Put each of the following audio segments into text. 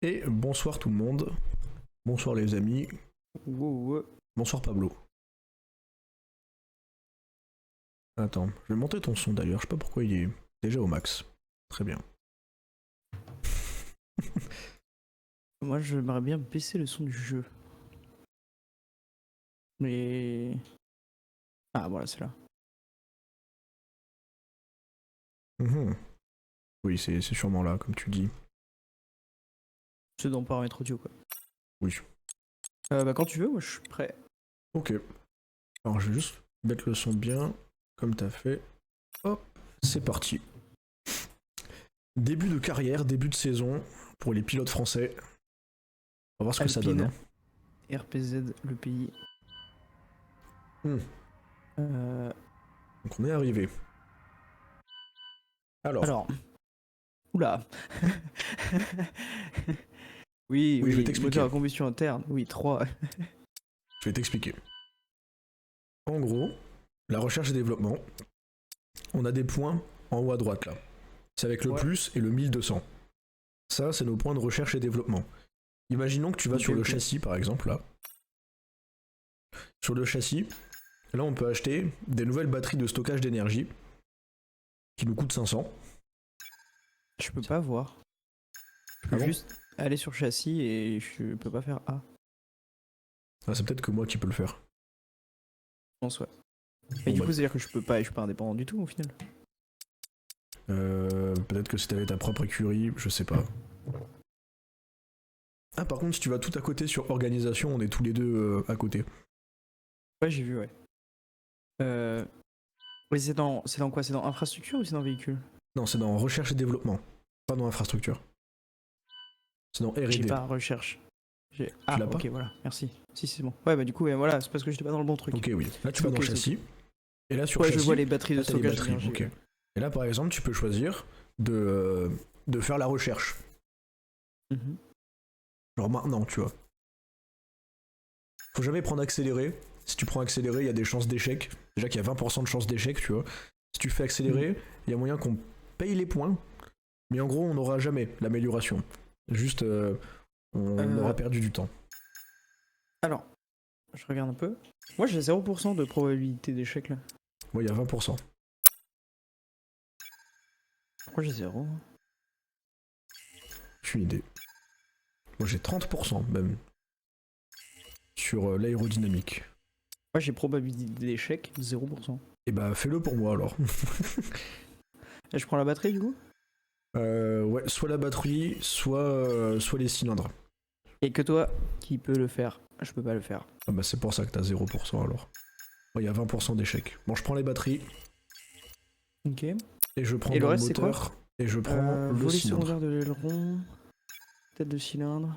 Et bonsoir tout le monde. Bonsoir les amis. Wow. Bonsoir Pablo. Attends, je vais monter ton son d'ailleurs. Je sais pas pourquoi il est déjà au max. Très bien. Moi, j'aimerais bien baisser le son du jeu. Mais... Ah, voilà, c'est là. Mhm. Oui, c'est sûrement là, comme tu dis. C'est dans paramètres audio, quoi. Oui. Bah, quand tu veux, moi, je suis prêt. Ok. Alors je vais juste mettre le son bien, comme t'as fait. Hop, c'est parti. Début de carrière, début de saison pour les pilotes français. On va voir ce que ça donne. Alpine, RPZ, le pays. Hmm. Donc on est arrivé. Alors, Oula. Oui, oui, je vais t'expliquer. moteur à combustion interne. Oui, 3. Je vais t'expliquer. En gros, la recherche et développement, on a des points en haut à droite là. C'est avec le Ouais. plus et le 1200. Ça, c'est nos points de recherche et développement. Imaginons que tu vas sur le châssis par exemple là. Sur le châssis, là on peut acheter des nouvelles batteries de stockage d'énergie qui nous coûtent 500. Je peux pas voir. Je peux Ah bon juste aller sur châssis et je peux pas faire A. Ah, c'est peut-être que moi qui peux le faire. Je pense, ouais. Mais Bon, du bah, coup, c'est-à-dire que je peux pas indépendant du tout au final. peut-être que si t'avais ta propre écurie, je sais pas. Ah par contre si tu vas tout à côté sur organisation, on est tous les deux à côté. Ouais, j'ai vu, ouais. Mais c'est dans quoi? C'est dans infrastructure ou c'est dans véhicule? Non, c'est dans recherche et développement, pas dans infrastructure. C'est dans J'ai R&D. pas recherche. Tu Ah, l'as pas? ok, voilà, merci. Si, c'est bon. Ouais, bah du coup, ouais, voilà, c'est parce que j'étais pas dans le bon truc. Ok, oui. Là, tu vas Ok, dans c'est châssis. Et là, sur Ouais, châssis, je vois les batteries de là, t'as les stockage batteries. d'énergie. Ok. Ouais. Et là, par exemple, tu peux choisir de faire la recherche. Mhm. Genre maintenant, tu vois. Faut jamais prendre accéléré. Si tu prends accéléré, il y a des chances d'échec. Déjà qu'il y a 20% de chances d'échec, tu vois. Si tu fais accéléré, il y a moyen qu'on paye les points. Mais en gros, on n'aura jamais l'amélioration. Juste, on aura perdu du temps. Alors, je regarde un peu. Moi, j'ai 0% de probabilité d'échec là. Moi, il y a 20%. Pourquoi j'ai 0? J'ai une idée. Moi, j'ai 30% même. Sur l'aérodynamique. Moi, j'ai probabilité d'échec 0%. Et bah, fais-le pour moi alors. Et je prends la batterie du coup? Ouais, soit la batterie, soit les cylindres. Et que toi, qui peut le faire? Je peux pas le faire. Ah bah c'est pour ça que t'as 0% alors. Il y a 20% d'échecs. Bon, je prends les batteries Ok. et je prends Et le dans le reste, c'est quoi? moteur et je prends le Volet cylindre. secondaire de l'aileron, tête de cylindre,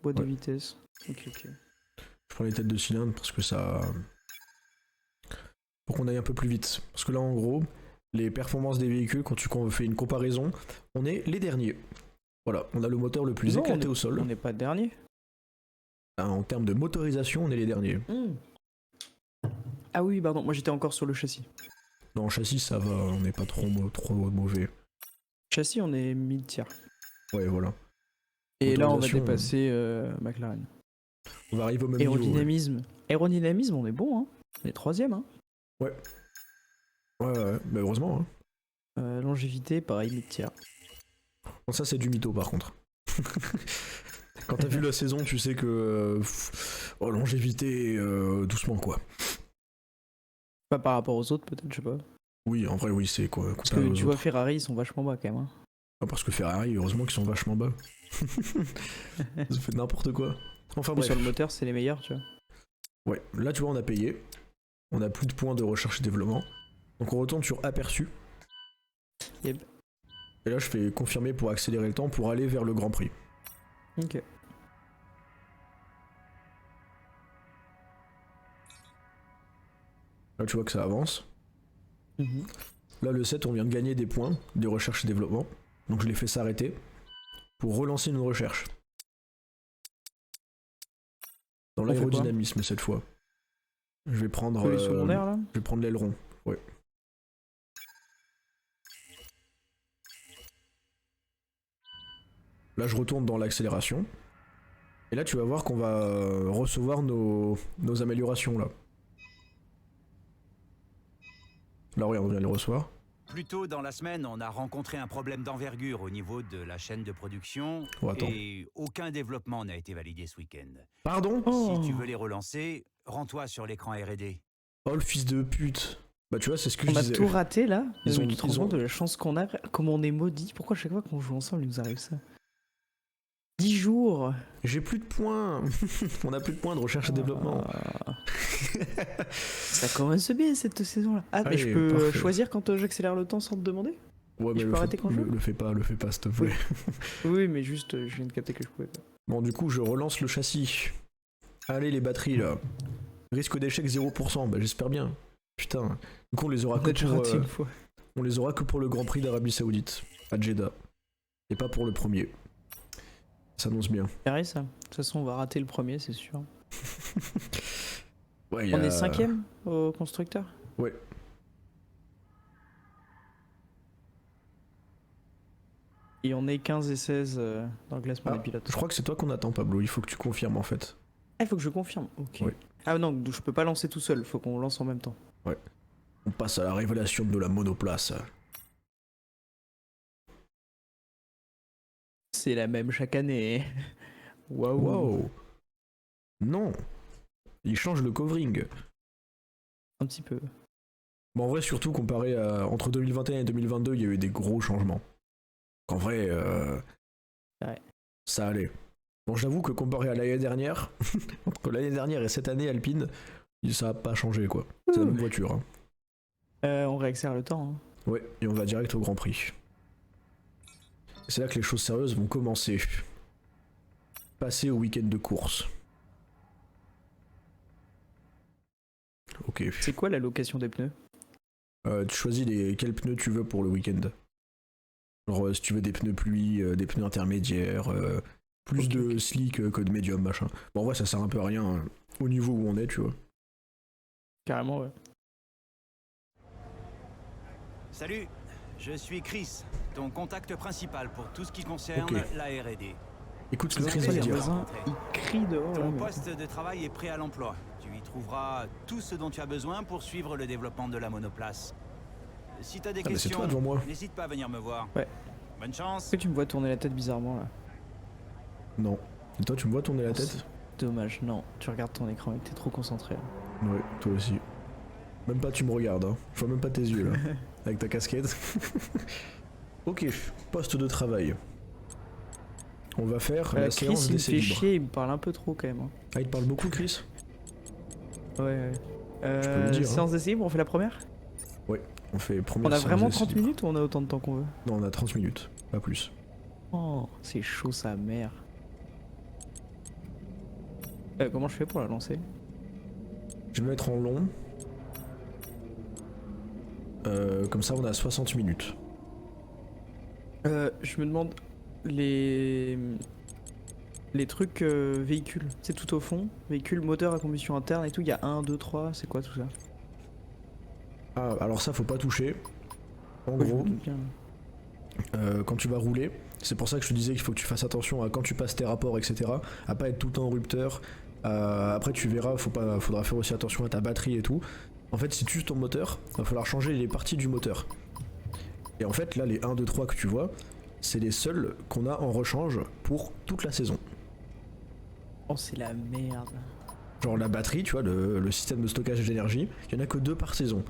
boîte de Ouais. vitesse. Ok, ok. Je prends les têtes de cylindre parce que ça... Pour qu'on aille un peu plus vite. Parce que là, en gros, les performances des véhicules, quand tu fais une comparaison, on est les derniers. Voilà, on a le moteur le plus Non, éclaté au sol. On n'est pas dernier. En termes de motorisation, on est les derniers. Ah oui, pardon, moi j'étais encore sur le châssis. Dans le châssis, ça va, on n'est pas trop mauvais. Châssis, on est mid-tier. Ouais, voilà. Et là, on va Motorisation, dépasser McLaren. on va arriver au même niveau. Ouais. Aérodynamisme. Aérodynamisme, on est bon, hein. On est troisième, hein. Ouais, mais heureusement. Hein. Longévité, pareil, mid-tier. Bon, ça, c'est du mytho par contre. Quand t'as vu la saison, tu sais que. Oh, longévité, doucement quoi. Pas par rapport aux autres, peut-être, je sais pas. Oui, en vrai, oui, c'est quoi. Parce que tu vois, Ferrari, ils sont vachement bas quand même. Hein. Ah, parce que Ferrari, heureusement qu'ils sont vachement bas. Ça fait n'importe quoi. Enfin bref. Sur le moteur, c'est les meilleurs, tu vois. Ouais, là, tu vois, on a payé. On a plus de points de recherche et développement. Donc on retourne sur aperçu. Yep. Et là, je fais confirmer pour accélérer le temps pour aller vers le Grand Prix. Ok. Là, tu vois que ça avance. Mhm. Là, le 7, on vient de gagner des points de recherche et développement. Donc je l'ai fait s'arrêter pour relancer une recherche. Dans On fait quoi? l'aérodynamisme cette fois. Je vais prendre. Que les secondaires là? Je vais prendre l'aileron. Ouais. Là, je retourne dans l'accélération. Et là, tu vas voir qu'on va recevoir nos améliorations, là. Là, regarde, on vient de les recevoir. Plus tôt dans la semaine, on a rencontré un problème d'envergure au niveau de la chaîne de production Oh, attends. et aucun développement n'a été validé ce week-end. Pardon? Si tu veux les relancer, rends-toi sur l'écran R&D. Oh, le fils de pute. Bah, tu vois, c'est ce que je On a disais. tout raté là. Ils ont- Tu te rends compte de la chance qu'on a. Comment on est maudit. Pourquoi chaque fois qu'on joue ensemble, il nous arrive ça? 10 jours. J'ai plus de points. On a plus de points de recherche et développement. Ah. Ça commence bien cette saison-là. Ah, mais Allez, je peux parfait. choisir quand j'accélère le temps sans te demander? Ouais, mais je peux arrêter quand je veux le fais pas, s'il te plaît. Oui, mais juste, je viens de capter que je pouvais pas. Bon, du coup, je relance le châssis. Allez, les batteries, là. Risque d'échec 0%. Bah, j'espère bien. Putain. Du coup, on les aura On a déjà raté une fois. on les aura que pour le Grand Prix d'Arabie Saoudite, à Jeddah. Et pas pour le premier. Ça s'annonce bien. Carré ça. De toute façon, on va rater le premier, c'est sûr. Ouais, On est 5ème au constructeur? Ouais. Et on est 15 et 16 dans le classement Ah, des pilotes. je crois que c'est toi qu'on attend, Pablo. Il faut que tu confirmes, en fait. Ah, il faut que je confirme. Ok. Ouais. Ah non, donc je peux pas lancer tout seul. Faut qu'on lance en même temps. On passe à la révélation de la monoplace. C'est la même chaque année. Waouh. Wow. Non. Il change le covering. Un petit peu. Bon, en vrai, surtout comparé à entre 2021 et 2022, il y a eu des gros changements. En vrai, Ouais. ça allait. Bon, j'avoue que comparé à l'année dernière, entre l'année dernière et cette année Alpine, ça a pas changé, quoi. C'est la même voiture. Hein. On réaccélère le temps. Hein. Ouais, et on va direct au Grand Prix. C'est là que les choses sérieuses vont commencer. Passer au week-end de course. Ok. C'est quoi la location des pneus? Tu choisis quels pneus tu veux pour le week-end. Genre, si tu veux des pneus pluie, des pneus intermédiaires, plus Ok, de ok. slick que de médium, machin. Bon, en vrai, ça sert un peu à rien au niveau où on est, tu vois. Carrément, ouais. Salut, je suis Chris, ton contact principal pour tout ce qui concerne Ok. la R&D. Écoute ce que Ça Chris fait va Les plaisir. dire. voisins, ils crient dehors. là, Ton mais- poste de travail est prêt à l'emploi. Tu y trouveras tout ce dont tu as besoin pour suivre le développement de la monoplace. Si t'as des Ah, mais c'est questions, toi devant moi. n'hésite pas à venir me voir. Ouais. Bonne chance. Est-ce que tu me vois tourner la tête bizarrement là? Non. Et toi, tu me vois tourner la tête? C'est dommage, non. Tu regardes ton écran et que t'es trop concentré. Là. Ouais, toi aussi. Même pas tu me regardes, hein. Je vois même pas tes yeux, là. Avec ta casquette. Ok, poste de travail. On va faire la Chris, séance il me d'essai fait libre. chier, il me parle un peu trop quand même. Hein. Ah, il te parle beaucoup, Chris? Ouais, ouais. peux lui dire, hein. Séance d'essai libre, on fait la première? On fait première On a séance vraiment d'essai 30 libre. minutes ou on a autant de temps qu'on veut? Non, on a 30 minutes, pas plus. Oh, c'est chaud sa mère. Comment je fais pour la lancer? Je vais me mettre en long. Comme ça, on a 60 minutes. Je me demande les trucs véhicules, c'est tout au fond, véhicule moteur à combustion interne et tout, il y a 1, 2, 3, c'est quoi tout ça? Ah, alors ça, faut pas toucher. En Ouais, je gros, me doute bien. quand tu vas rouler, c'est pour ça que je te disais qu'il faut que tu fasses attention à quand tu passes tes rapports, etc. À pas être tout le temps en rupteur. Après, tu verras, faudra faire aussi attention à ta batterie et tout. En fait, si tu uses ton moteur, va falloir changer les parties du moteur. Et en fait, là, les 1, 2, 3 que tu vois, c'est les seuls qu'on a en rechange pour toute la saison. Oh, c'est la merde. Genre la batterie, tu vois, le système de stockage d'énergie, il y en a que 2 par saison.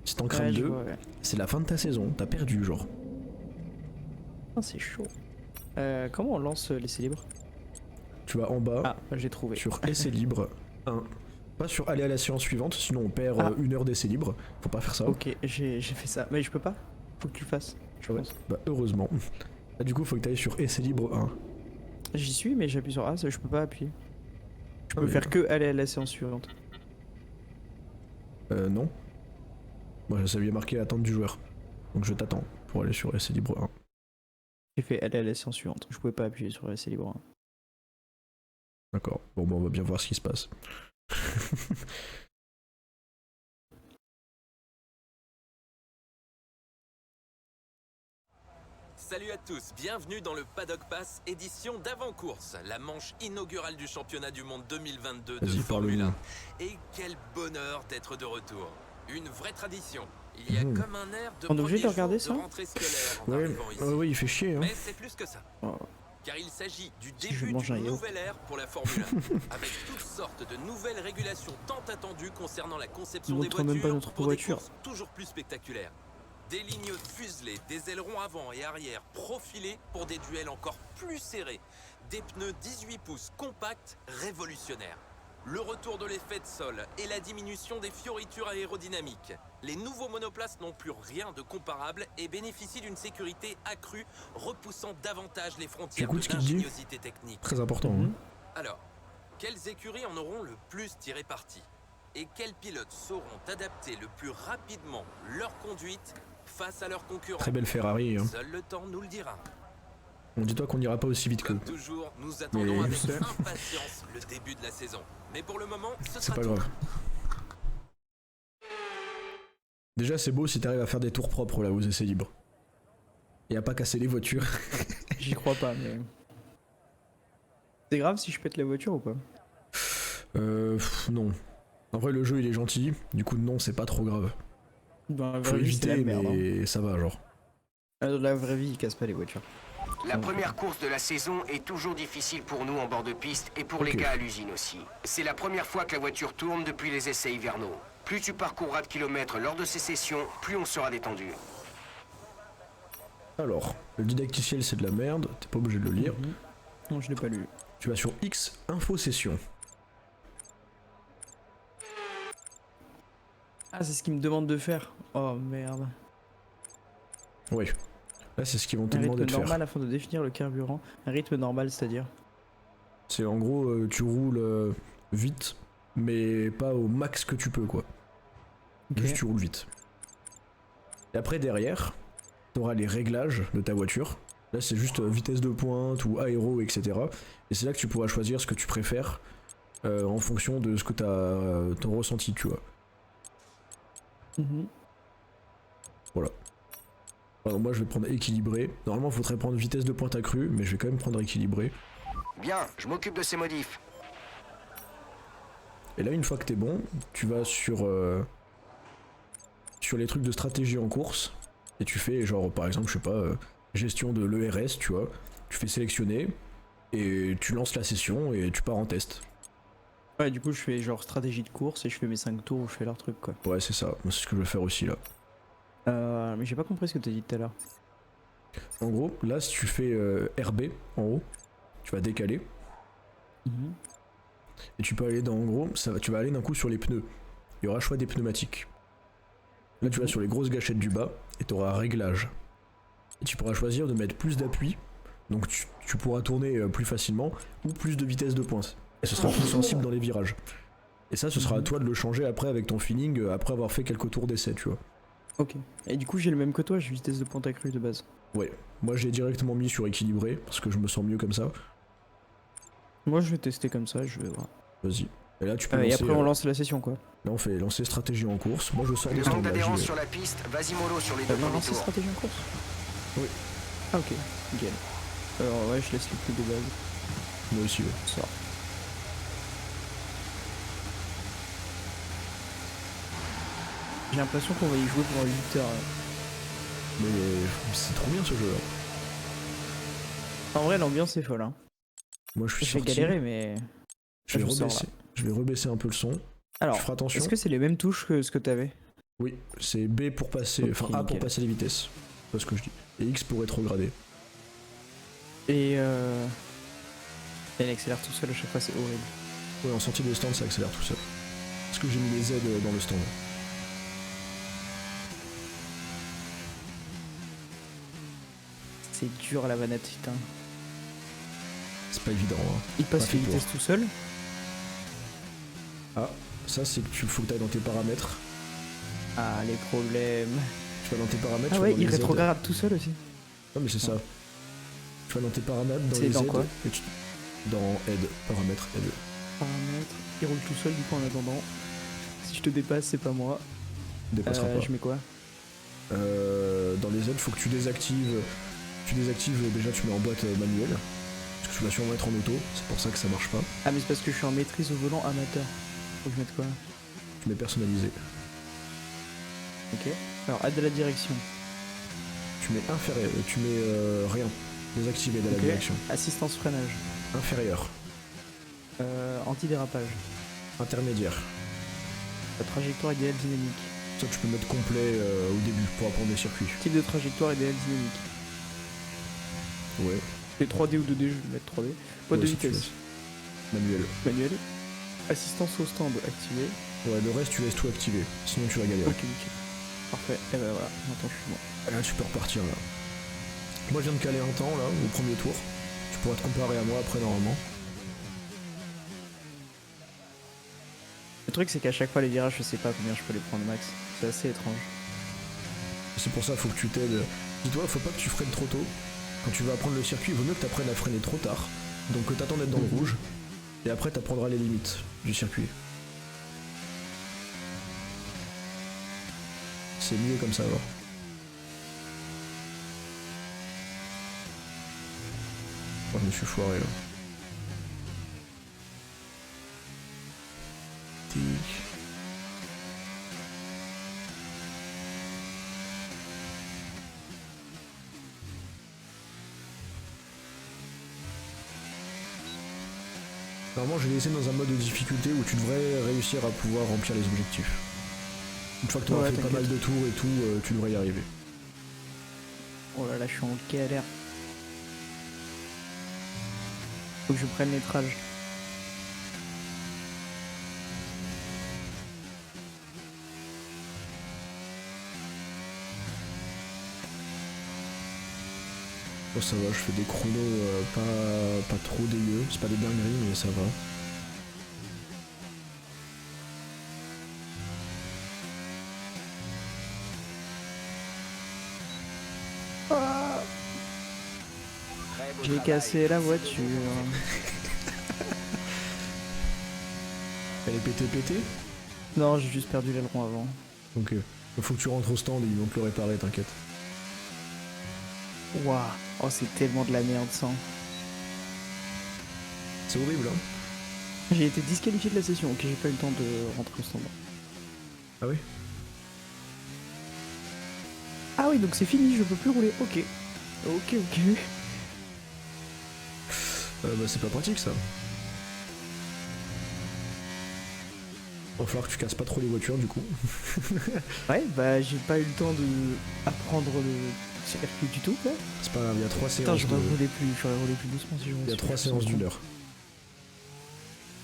Si t'en crames Ouais, je 2, vois, ouais. c'est la fin de ta saison, t'as perdu, genre. Oh, c'est chaud. Comment on lance l'essai libre? Tu vas en bas, Ah, j'ai trouvé. sur essai libre 1. Pas sur aller à la séance suivante, sinon on perd Ah. 1 heure d'essai libre. Faut pas faire ça. Ok, j'ai fait ça. Mais je peux pas? Faut que tu le fasses, je Ouais. pense. Bah heureusement. Là, du coup, faut que t'ailles sur essai libre 1. J'y suis, mais j'appuie sur A, je peux pas appuyer. Je Ah peux oui, faire que aller à la séance suivante. Non. Moi, ça lui a marqué attente du joueur. Donc je t'attends pour aller sur essai libre 1. J'ai fait aller à la séance suivante. Je pouvais pas appuyer sur l'essai libre. Hein. D'accord. Bon, bah, on va bien voir ce qui se passe. Salut à tous, bienvenue dans le Paddock Pass édition d'avant-course, la manche inaugurale du championnat du monde 2022 de Vas-y, Formule 1. parle-moi. Et quel bonheur d'être de retour. Une vraie tradition. Il y a comme un air de On est obligé de premier regarder jour de ça rentrée scolaire en Ouais, arrivant ici. ouais, il fait chier, hein. Mais c'est plus que ça. Oh. Car il s'agit du Si je début mange un d'une yaourt. nouvelle ère pour la Formule 1, avec toutes sortes de nouvelles régulations tant attendues concernant la conception des Montre même pas voitures notre pour voiture. des courses toujours plus spectaculaires. Des lignes fuselées, des ailerons avant et arrière profilés pour des duels encore plus serrés, des pneus 18 pouces compacts révolutionnaires. Le retour de l'effet de sol et la diminution des fioritures aérodynamiques. Les nouveaux monoplaces n'ont plus rien de comparable et bénéficient d'une sécurité accrue, repoussant davantage les frontières de J'écoute ce qu'il dit. l'ingéniosité technique. Très important. Mhm. Hein. Alors, quelles écuries en auront le plus tiré parti? Et quels pilotes sauront adapter le plus rapidement leur conduite face à leurs concurrents? Très belle Ferrari. Hein. Seul le temps nous le dira. On dit toi qu'on n'ira pas aussi vite qu'eux. Comme toujours, nous attendons Mais- avec impatience le début de la saison. Mais pour le moment, ce C'est sera pas tout. grave. Déjà, c'est beau si t'arrives à faire des tours propres là aux essais libres. Et à pas casser les voitures. J'y crois pas, mais. C'est grave si je pète la voiture ou pas? Non. En vrai, le jeu il est gentil. Du coup, non, c'est pas trop grave. Dans la Faut vraie vie, c'est la éviter, merde. Hein. mais ça va, genre. Dans la vraie vie, ils cassent pas les voitures. La première course de la saison est toujours difficile pour nous en bord de piste et pour Ok. les gars à l'usine aussi. C'est la première fois que la voiture tourne depuis les essais hivernaux. Plus tu parcourras de kilomètres lors de ces sessions, plus on sera détendu. Alors, le didacticiel c'est de la merde, t'es pas obligé de le lire. Mhm. Non, je l'ai pas lu. Tu vas sur X info session. Ah, c'est ce qu'ils me demandent de faire. Oh merde. Ouais. Là, c'est ce qu'ils vont te Un demander rythme de normal faire. afin de définir le carburant. Un rythme normal, c'est-à-dire. C'est en gros, tu roules vite, mais pas au max que tu peux, quoi. Ok. Juste tu roules vite. Et après, derrière, t'auras les réglages de ta voiture. Là, c'est juste vitesse de pointe ou aéro, etc. Et c'est là que tu pourras choisir ce que tu préfères en fonction de ce que t'as ton ressenti, tu vois. Mhm. Alors, moi, je vais prendre équilibré. Normalement, il faudrait prendre vitesse de pointe accrue, mais je vais quand même prendre équilibré. Bien, je m'occupe de ces modifs. Et là, une fois que t'es bon, tu vas sur les trucs de stratégie en course. Et tu fais, genre, par exemple, je sais pas, gestion de l'ERS, tu vois. Tu fais sélectionner, et tu lances la session, et tu pars en test. Ouais, du coup, je fais genre stratégie de course et je fais mes 5 tours où je fais leur truc, quoi. Ouais, c'est ça. Moi, c'est ce que je vais faire aussi, là. Mais j'ai pas compris ce que t'as dit tout à l'heure. En gros, là, si tu fais RB, en haut, tu vas décaler. Mhm. Et tu peux aller dans, en gros, tu vas aller d'un coup sur les pneus. Il y aura choix des pneumatiques. Là, tu vas sur les grosses gâchettes du bas et tu auras réglage. Et tu pourras choisir de mettre plus d'appui. Donc tu pourras tourner plus facilement ou plus de vitesse de pointe. Et ce sera plus sensible dans les virages. Et ça, ce sera à toi de le changer après avec ton feeling, après avoir fait quelques tours d'essai, tu vois. Ok. Et du coup, j'ai le même que toi, j'ai vitesse de pointe accrue de base. Ouais. Moi, j'ai directement mis sur équilibré parce que je me sens mieux comme ça. Moi, je vais tester comme ça, je vais voir. Vas-y. Et là, tu peux Et lancer, après, on lance la session, quoi. là, on fait lancer stratégie en course. Moi, je sors des Le stands. manque là, j'y d'adhérence vais. sur la piste, vas-y mollo sur les T'as deux bien premiers lancé tours. stratégie en course? Oui. Ah, ok. Nickel. Alors, ouais, je laisse les plus de base. Moi aussi, ouais. Ça. J'ai l'impression qu'on va y jouer pendant 8 heures. Là. Mais c'est trop bien ce jeu là. En vrai, l'ambiance est folle. Hein. Moi je suis Je vais sorti. galérer, mais. Je vais je sors, rebaisser. Je vais rebaisser un peu le son. Alors, Tu feras attention. est-ce que c'est les mêmes touches que ce que t'avais? Oui, c'est B pour passer. Ok, Enfin A pour nickel. passer les vitesses. C'est pas ce que je dis. Et X pour rétrograder. Et elle accélère tout seul à chaque fois, c'est horrible. Ouais, en sortie de stand ça accélère tout seul. Parce que j'ai mis les Z dans le stand. C'est dur la manette, putain. C'est pas évident. Hein. Il passe Pas fait les vitesses tout seul. Ah, ça c'est que faut que tu ailles dans tes paramètres. Ah, les problèmes. Tu vas dans tes paramètres. Ah tu vas ouais, dans les il Z. rétrograde tout seul aussi. Non mais c'est ça. Tu vas dans tes paramètres, dans C'est les dans Z. quoi Et dans aide, paramètres, aide. Paramètres. Il roule tout seul du coup en attendant. Si je te dépasse, c'est pas moi. Dépassera pas. Je mets quoi? Dans les Z, faut que tu désactives. Tu désactives, déjà tu mets en boîte manuelle. Parce que tu vas sûrement être en auto, c'est pour ça que ça marche pas. Ah, mais c'est parce que je suis en maîtrise au volant amateur. Faut que je mette quoi? Tu mets personnalisé. Ok. Alors, aide à la direction. Tu mets inférieur, tu mets rien. Désactivé de la Ok. direction. Assistance freinage. Inférieur. Antidérapage. Intermédiaire. La trajectoire idéale dynamique. Ça tu peux mettre complet au début pour apprendre des circuits. Type de trajectoire idéale dynamique. Ouais. Les 3D ou 2D, je vais mettre 3D. Boîte Ouais, de si tu vitesse. veux. Manuel. Manuel. Assistance au stand activée. Ouais, le reste tu laisses tout activé. Sinon tu vas galérer. Ok, nickel. Parfait. Et ben voilà, maintenant je suis bon. Là tu peux repartir là. Moi je viens de caler un temps là, au premier tour. Tu pourras te comparer à moi après normalement. Le truc, c'est qu'à chaque fois, les virages, je sais pas combien je peux les prendre max. C'est assez étrange. C'est pour ça faut que tu t'aides. Dis-toi, faut pas que tu freines trop tôt. Quand tu vas apprendre le circuit, il vaut mieux que tu apprennes à freiner trop tard. Donc que t'attends d'être dans le rouge. Et après t'apprendras les limites du circuit. C'est mieux comme ça alors. Oh, je me suis foiré là. Tic. Normalement, je vais laisser dans un mode de difficulté où tu devrais réussir à pouvoir remplir les objectifs. Une fois que tu auras Ouais, fait pas t'inquiète. mal de tours et tout, tu devrais y arriver. Oh là là, je suis en galère. Faut que je prenne les trages. Oh, ça va, je fais des chronos pas trop dégueux. C'est pas des dingueries, mais ça va. Très beau J'ai travail. cassé la voiture. Elle est pétée. Non, j'ai juste perdu l'aileron avant. Donc, faut que tu rentres au stand et ils vont te le réparer, t'inquiète. Waouh. Oh, c'est tellement de la merde ça. C'est horrible, hein. J'ai été disqualifié de la session. Ok, j'ai pas eu le temps de rentrer au stand. Ah oui? Ah oui, donc c'est fini, je peux plus rouler. Ok. Ok. Bah, c'est pas pratique ça. Va falloir que tu casses pas trop les voitures du coup. Ouais, bah j'ai pas eu le temps de apprendre le circuit du tout, quoi. C'est pas grave, il y a 3 Putain, séances. j'aurais roulé plus doucement si je Il y a 3 séances d'une heure.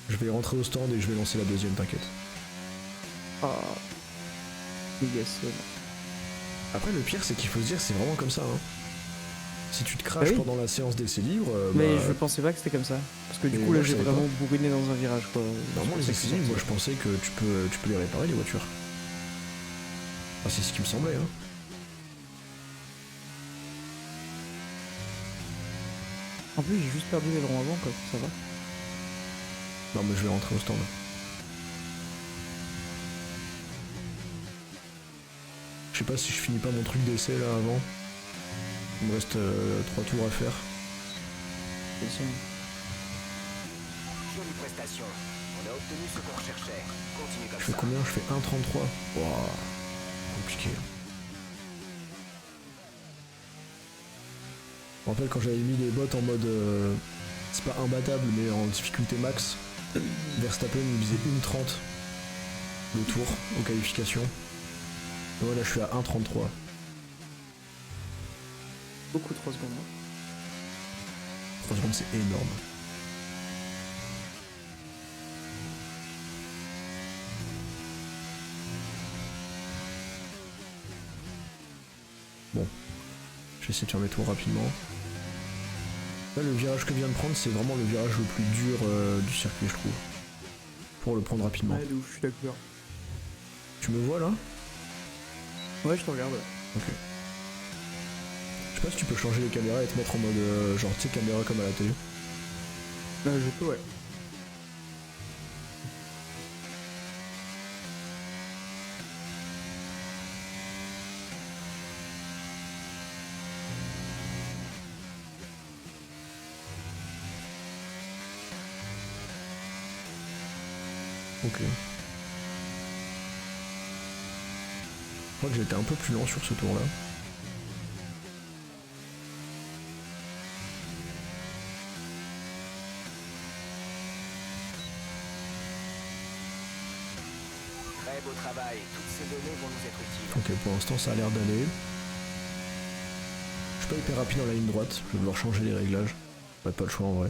Je vais rentrer au stand et je vais lancer la deuxième, t'inquiète. Ah. Méga seul. Après, le pire, c'est qu'il faut se dire, c'est vraiment comme ça. Hein. Si tu te craches Ah oui. pendant la séance d'essai libre, Mais bah, je pensais pas que c'était comme ça. Parce que du Mais coup, moi, là, je j'ai savais vraiment bourriné dans un virage, quoi. normalement, les C'est essais pour ça libres, que moi je pensais que tu peux les réparer, les voitures. Ah, c'est ce qui me semblait, hein. En plus, j'ai juste perdu l'aileron avant, quoi. Ça va. Non, mais je vais rentrer au stand. Je sais pas si je finis pas mon truc d'essai là avant. Il me reste 3 tours à faire. C'est sûr. Jolie prestation. On a obtenu ce qu'on recherchait. Continue comme Je fais ça. combien? Je fais 1,33. Waouh, compliqué. Je me rappelle quand j'avais mis les bots en mode c'est pas imbattable mais en difficulté max, Verstappen il visait 1,30 le tour aux qualifications. Et ouais, là je suis à 1,33. Beaucoup 3 secondes. 3 secondes c'est énorme. Bon, je vais essayer de faire mes tours rapidement. Là, le virage que je viens de prendre, c'est vraiment le virage le plus dur du circuit, je trouve. Pour le prendre rapidement. Ouais, de ouf, je suis d'accord. Tu me vois là? Ouais, je te regarde. Ok. Je sais pas si tu peux changer les caméras et te mettre en mode genre, tu sais, caméra comme à la télé. Je peux, ouais. Ok. Je crois que j'étais un peu plus lent sur ce tour là. Très beau travail. Toutes ces données vont nous être utiles. Ok, pour l'instant ça a l'air d'aller. Je suis pas hyper rapide dans la ligne droite, je vais devoir changer les réglages. Ouais, pas le choix en vrai.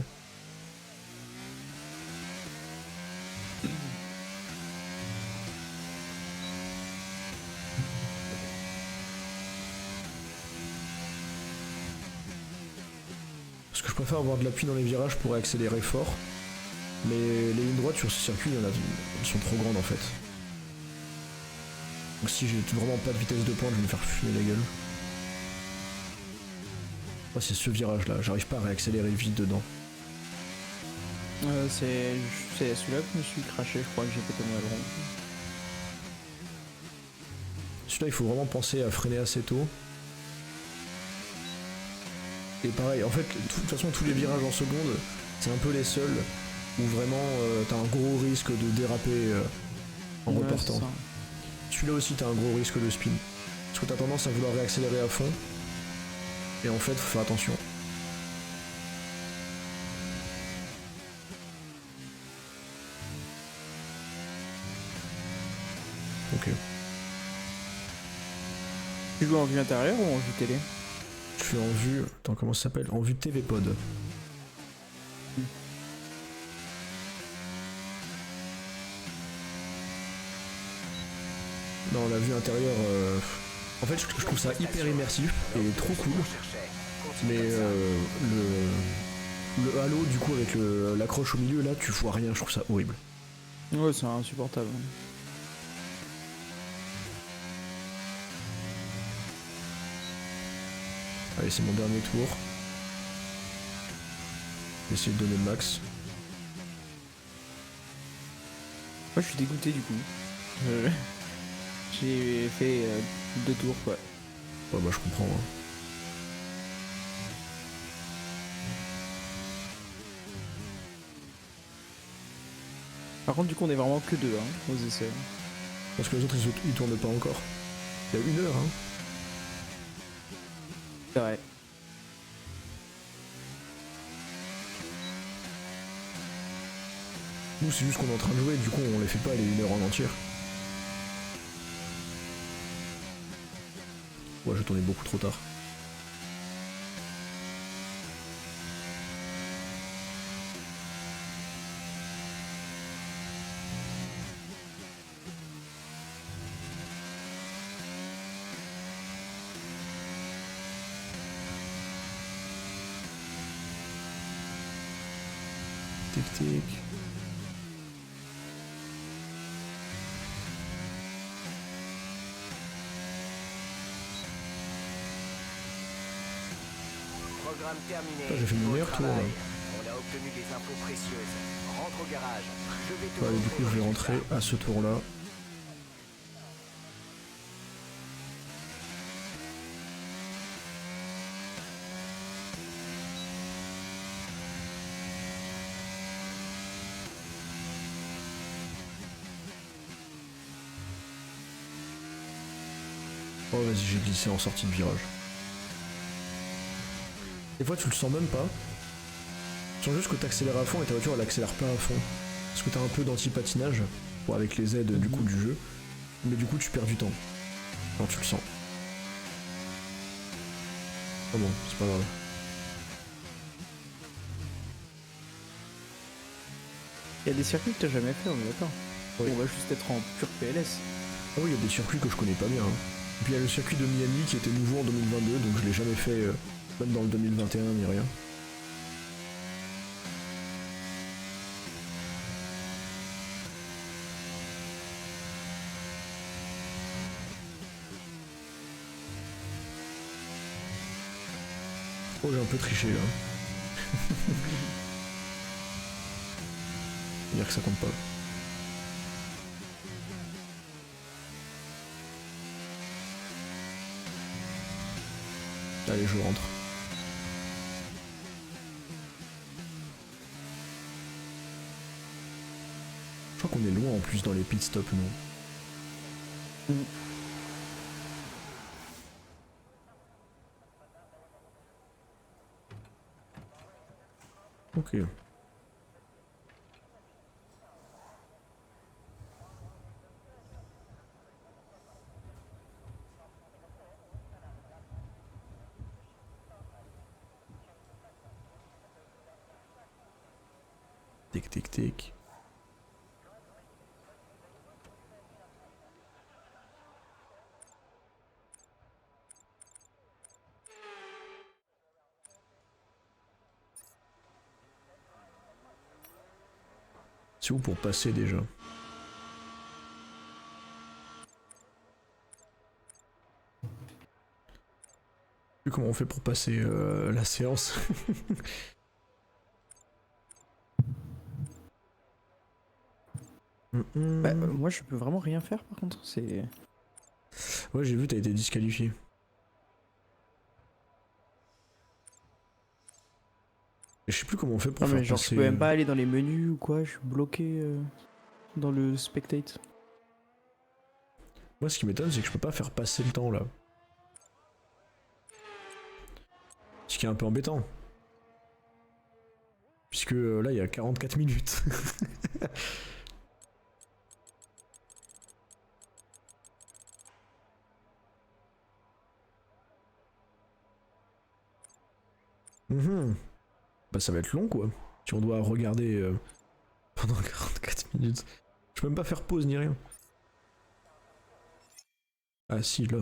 Parce que je préfère avoir de l'appui dans les virages pour accélérer fort. Mais les lignes droites sur ce circuit, elles sont trop grandes en fait. Donc si j'ai vraiment pas de vitesse de pointe, je vais me faire fumer la gueule. Oh, c'est ce virage là, j'arrive pas à réaccélérer vite dedans. C'est celui-là que je me suis craché, je crois que j'ai pété mon aileron. Celui-là il faut vraiment penser à freiner assez tôt. Et pareil, en fait, de toute façon tous les virages en seconde, c'est un peu les seuls où vraiment t'as un gros risque de déraper en Ouais, repartant. c'est ça. Celui-là aussi t'as un gros risque de spin. Parce que t'as tendance à vouloir réaccélérer à fond. Et en fait, faut faire attention. Ok. Tu joues en vue intérieure ou en vue télé? Je suis en vue... Attends, comment ça s'appelle? En vue TV Pod. Non, la vue intérieure... En fait, je trouve ça hyper immersif et trop cool. Mais le halo, du coup, avec l'accroche au milieu, là, tu vois rien. Je trouve ça horrible. Ouais, c'est insupportable. Allez, c'est mon dernier tour. Je vais essayer de donner le max. Moi, je suis dégoûté du coup. J'ai fait 2 tours, quoi. Ouais, bah, je comprends. Hein. Par contre, du coup, on est vraiment que 2 aux essais. Parce que les autres, ils tournent pas encore. Il y a 1 heure, hein. C'est vrai. Nous, c'est juste qu'on est en train de jouer, du coup, on les fait pas les 1 heure en entière. Ouais, je tournais beaucoup trop tard. Tic tic. Programme terminé. Putain, j'ai fait mon meilleur tour, là. On a obtenu des infos précieuses. Rentre au garage. Je vais te Ouais, allez, du montrer coup, je vais le rentrer résultat. à ce tour-là. Oh, vas-y, j'ai glissé en sortie de virage. Des fois, tu le sens même pas. Tu sens juste que t'accélères à fond et ta voiture, elle accélère pas à fond. Parce que t'as un peu d'anti-patinage, bon, avec les aides du coup du jeu. Mais du coup, tu perds du temps. Quand tu le sens. Ah bon, c'est pas grave. Il y a des circuits que t'as jamais fait, on est d'accord. Oui. On va juste être en pur PLS. Ah oui, il y a des circuits que je connais pas bien. Hein. Et puis il y a le circuit de Miami qui était nouveau en 2022, donc je l'ai jamais fait, même dans le 2021 ni rien. Oh, j'ai un peu triché là. Dire que ça compte pas. Allez, je rentre. Je crois qu'on est loin en plus dans les pit stops, nous. Ok. Tic tic tic. C'est où pour passer déjà? Vu comment on fait pour passer la séance. Bah, moi je peux vraiment rien faire par contre, c'est... Ouais, j'ai vu, t'as été disqualifié. Et je sais plus comment on fait pour Non faire mais genre passer... je peux même pas aller dans les menus ou quoi, je suis bloqué dans le spectate. Moi, ce qui m'étonne, c'est que je peux pas faire passer le temps, là. Ce qui est un peu embêtant. Puisque là, il y a 44 minutes. Bah ça va être long quoi. Si on doit regarder pendant 44 minutes. Je peux même pas faire pause ni rien. Ah si là.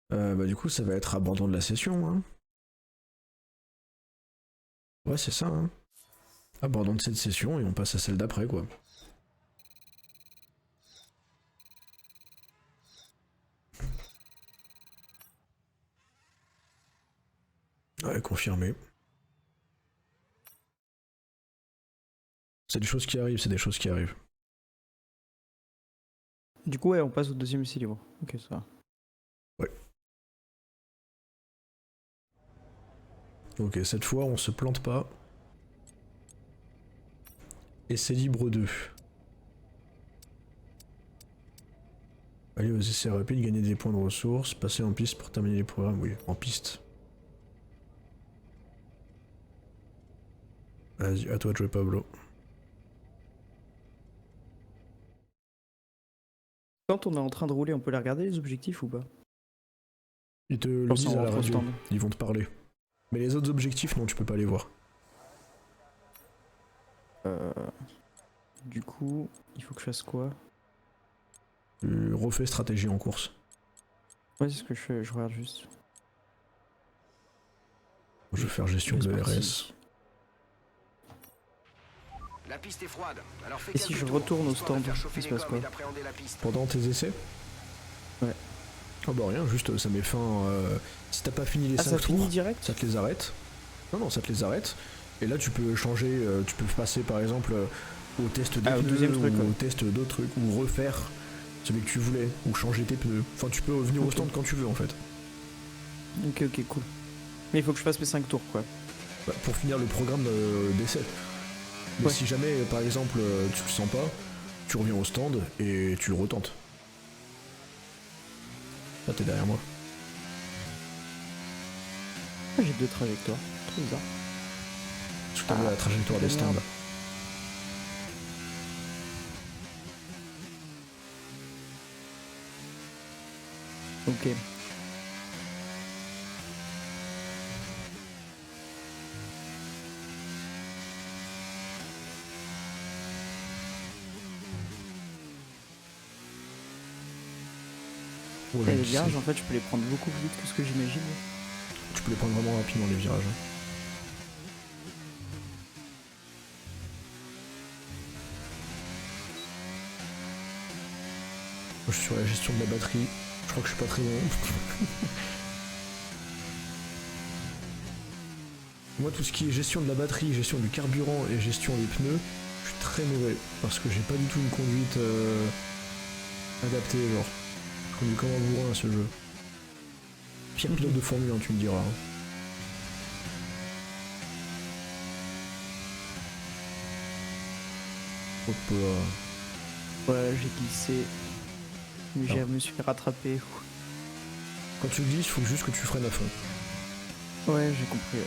Bah du coup ça va être abandon de la session hein. Ouais c'est ça hein. Abandon de cette session et on passe à celle d'après quoi. Ouais, confirmé. C'est des choses qui arrivent, c'est des choses qui arrivent. Du coup ouais on passe au deuxième essai libre. Ok ça va. Ouais. Ok, cette fois on se plante pas. Essai libre 2. Allez aux essais rapides, gagner des points de ressources, passer en piste pour terminer les programmes, oui, en piste. Vas-y, à toi de jouer Pablo. Quand on est en train de rouler, on peut les regarder les objectifs ou pas? Ils te le Genre, sans disent à la rentrer au radio, stand. ils vont te parler. Mais les autres objectifs, non, tu peux pas les voir. Du coup, il faut que je fasse quoi? Tu refais stratégie en course. Ouais, c'est ce que je fais, je regarde juste. Je vais faire gestion C'est de parti. RS. La piste est froide, alors fais Et si quelques je tours, retourne au histoire de stand, faire chauffer il se les passe gommes quoi? et d'appréhender la piste. Pendant tes essais? Ouais. Ah bah rien, juste ça met fin... si t'as pas fini les Ah 5 ça tours, finit direct? ça te les arrête. Non, ça te les arrête. Et là tu peux changer, tu peux passer par exemple au test des au pneus, deuxième truc, ou ouais. au test d'autres trucs, ou refaire celui que tu voulais, ou changer tes pneus. Enfin tu peux venir au Ok. stand quand tu veux en fait. Ok, cool. Mais il faut que je fasse mes 5 tours quoi. Bah, pour finir le programme d'essai. Mais Ouais. si jamais par exemple tu le sens pas, tu reviens au stand et tu le retentes. Là t'es derrière moi. Ah, j'ai 2 trajectoires, trop bizarre. Parce que t'as vu la trajectoire des merde. stands. Ok. Ouais, Et les tu virages sais. en fait je peux les prendre beaucoup plus vite que ce que j'imagine. Tu peux les prendre vraiment rapidement les virages. Moi je suis sur la gestion de la batterie. Je crois que je suis pas très bon. Moi tout ce qui est gestion de la batterie, gestion du carburant et gestion des pneus, je suis très mauvais. Parce que j'ai pas du tout une conduite adaptée genre. Je conduis comme un bourrin à ce jeu. Pire pilote de Formule 1 tu me diras. Hein. Hop là. Ouais, j'ai glissé. Mais je me suis rattrapé. Quand tu glisses, faut juste que tu freines à fond. Ouais, j'ai compris.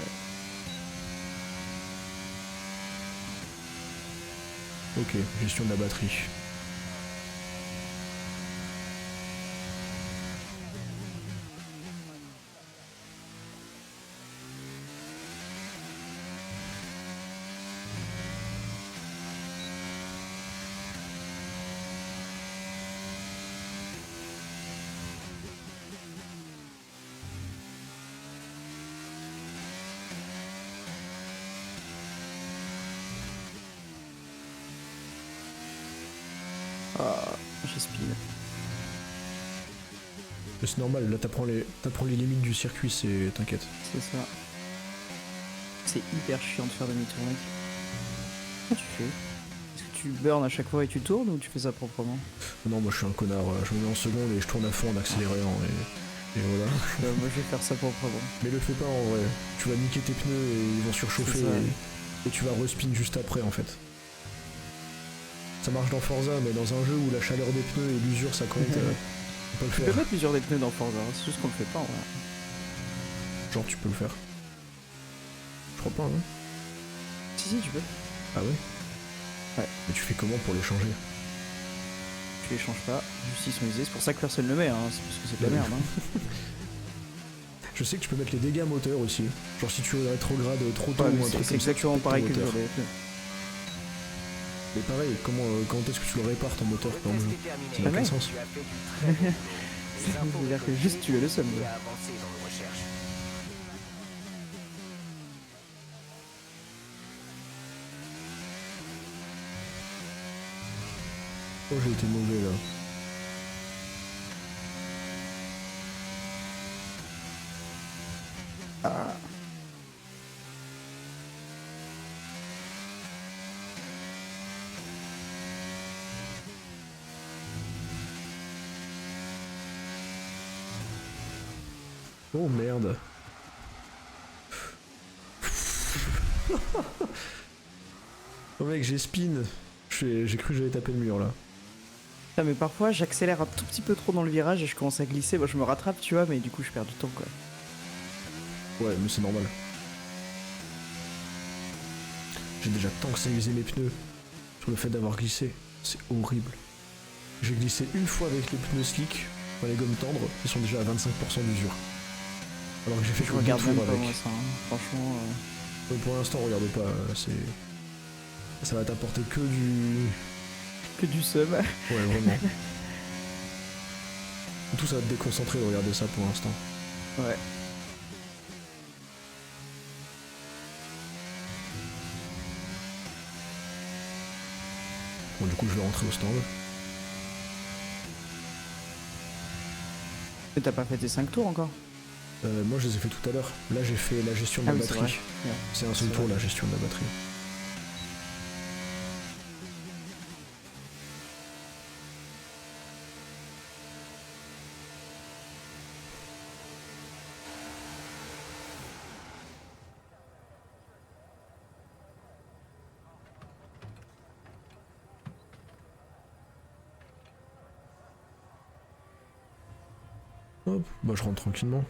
Ok, gestion de la batterie. Ah, j'aspire. Mais c'est normal, là t'apprends les limites du circuit, t'inquiète. C'est ça. C'est hyper chiant de faire demi-tour, mec. Comment tu fais? Est-ce que tu burn à chaque fois et tu tournes ou tu fais ça proprement? Non, moi je suis un connard, je me mets en seconde et je tourne à fond en accélérant et voilà. Moi je vais faire ça proprement. Mais le fais pas en vrai, tu vas niquer tes pneus et ils vont surchauffer C'est ça, et tu vas respin juste après en fait. Ça marche dans Forza, mais dans un jeu où la chaleur des pneus et l'usure ça compte, faut pas le Tu peux faire. mettre l'usure des pneus dans Forza, c'est juste qu'on le fait pas en vrai. Genre tu peux le faire. Je crois pas, hein. Si, tu peux. Ah ouais? Ouais. Mais tu fais comment pour les changer? Tu les changes pas, juste ils sont usés, c'est pour ça que personne le met, hein. C'est parce que c'est de la Ouais. merde. Hein. Je sais que tu peux mettre les dégâts moteurs aussi. Genre si tu rétrogrades trop tôt Ouais, ou mais un truc c'est comme ça, exactement tu peux pareil que ton le moteur. des pneus. Mais pareil, quand est-ce que tu le répares ton moteur dans le jeu? Ça n'a Jamais. aucun sens. Tu as fait du très bon boulot. Les infos C'est-à-dire que juste tu es le seum. et à avancer dans nos recherches. Oh, j'ai été mauvais là. Ah. Oh merde. Oh mec, j'ai spin. J'ai cru que j'allais taper le mur là. Putain, mais parfois j'accélère un tout petit peu trop dans le virage et je commence à glisser. Moi je me rattrape, tu vois, mais du coup je perds du temps quoi. Ouais, mais c'est normal. J'ai déjà tant que ça usé mes pneus sur le fait d'avoir glissé. C'est horrible. J'ai glissé une fois avec les pneus slick, enfin les gommes tendres, qui sont déjà à 25% d'usure. Alors que j'ai fait Je que regarde deux même tours pas avec. moi ça, hein. Franchement. Pour l'instant, regarde pas, ça va t'apporter Que du seum. Ouais, vraiment. Tout ça va te déconcentrer de regarder ça pour l'instant. Ouais. Bon, du coup, je vais rentrer au stand. Mais t'as pas fait tes 5 tours encore? Moi, je les ai fait tout à l'heure. Là, j'ai fait la gestion de Ah la oui, c'est batterie. vrai. Ouais. C'est un seul C'est tour, vrai. la gestion de la batterie. Hop, bah je rentre tranquillement.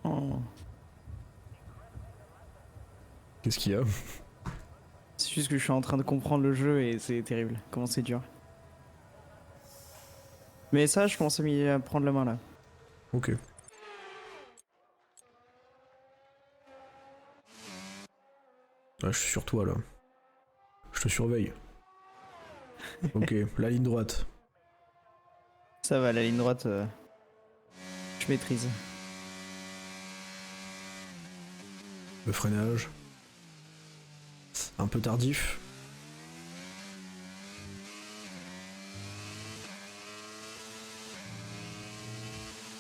Oh. Qu'est-ce qu'il y a? C'est juste que je suis en train de comprendre le jeu et c'est terrible. Comment c'est dur. Mais ça, je commence à prendre la main là. Ok. Ah, je suis sur toi là. Je te surveille. Ok, la ligne droite. Ça va, la ligne droite, je maîtrise. Le freinage. Un peu tardif.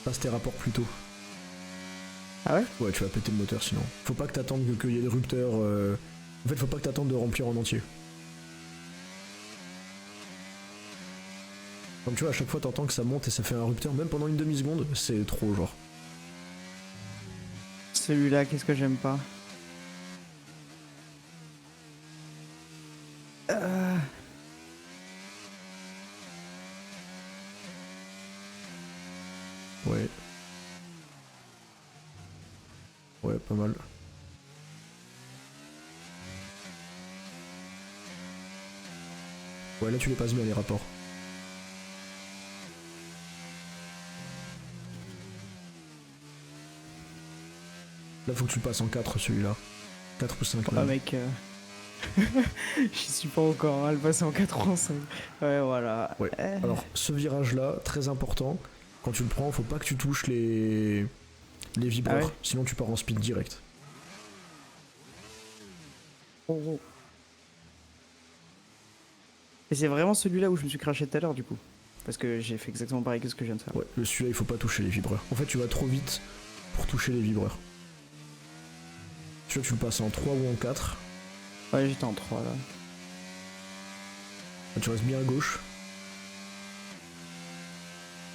Passe tes rapports plus tôt. Ah ouais? Ouais, tu vas péter le moteur sinon. Faut pas que t'attendes qu'il y ait des rupteurs. En fait, faut pas que t'attendes de remplir en entier. Comme tu vois, à chaque fois t'entends que ça monte et ça fait un rupteur, même pendant une demi-seconde, c'est trop genre. Celui-là, qu'est-ce que j'aime pas? Ouais. Ouais, pas mal. Ouais, là tu les passes bien les rapports. Là faut que tu le passes en 4 celui-là. 4 ou 5 Ah même. mec, j'y suis pas encore, hein, le passer en 4 ou en 5. Ouais, voilà. Ouais. Alors ce virage là, très important, quand tu le prends, faut pas que tu touches les vibreurs, Ah ouais sinon tu pars en speed direct. Oh, oh. Et c'est vraiment celui-là où je me suis craché tout à l'heure du coup. Parce que j'ai fait exactement pareil que ce que je viens de faire. Ouais, celui-là il faut pas toucher les vibreurs. En fait tu vas trop vite pour toucher les vibreurs. Celui-là tu le passes en 3 ou en 4. Ouais, j'étais en 3 là. Là, tu restes bien à gauche.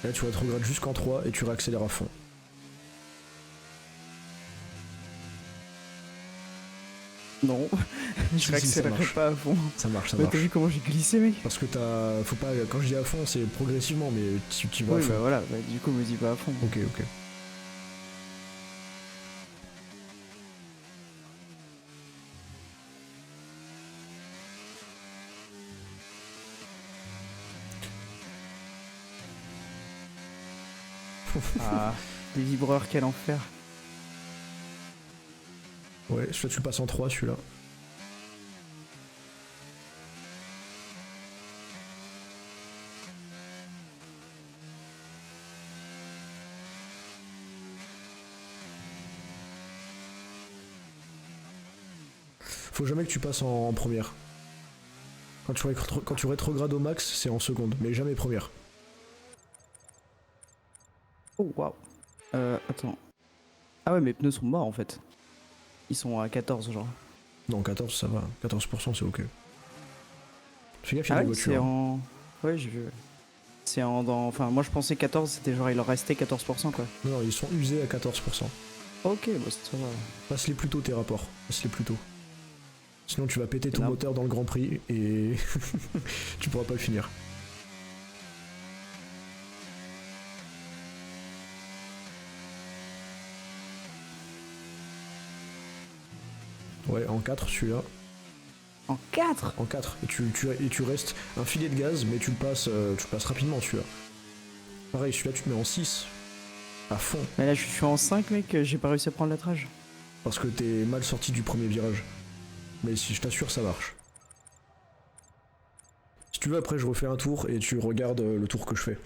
Et là tu rétrogrades jusqu'en 3 et tu réaccélères à fond. Non, je Si, ça réaccélérerai marche. pas à fond. Ça marche, ça Ouais, marche. t'as vu comment j'ai glissé mec? Parce que t'as. Faut pas. Quand je dis à fond, c'est progressivement, mais tu vas à Oui fond. bah voilà, bah, du coup me dis pas à fond. Ok, ok. Ah, les vibreurs, quel enfer. Ouais, celui-là tu le passes en 3 celui-là. Faut jamais que tu passes en première. Quand tu rétrogrades au max, c'est en seconde, mais jamais première. Oh waouh. Attends. Ah ouais, mes pneus sont morts en fait. Ils sont à 14 genre. Non, 14 ça va, 14% c'est ok. Fais gaffe, il y a Ah des ouais, c'est voitures. en... Ouais, j'ai vu. C'est en... Enfin, moi je pensais 14, c'était genre il leur restait 14% quoi. Non, non, ils sont usés à 14%. Ok, bah ça va. Passe-les plus tôt tes rapports, passe-les plus tôt. Sinon tu vas péter ton Énorme. moteur dans le Grand Prix et tu pourras pas le finir. Ouais, en 4 celui-là. En 4? En 4. Et tu restes un filet de gaz, mais tu le passes rapidement celui-là. Pareil, celui-là tu te mets en 6. À fond. Mais là je suis en 5 mec, j'ai pas réussi à prendre l'attrage. Parce que t'es mal sorti du premier virage. Mais si je t'assure, ça marche. Si tu veux, après je refais un tour et tu regardes le tour que je fais.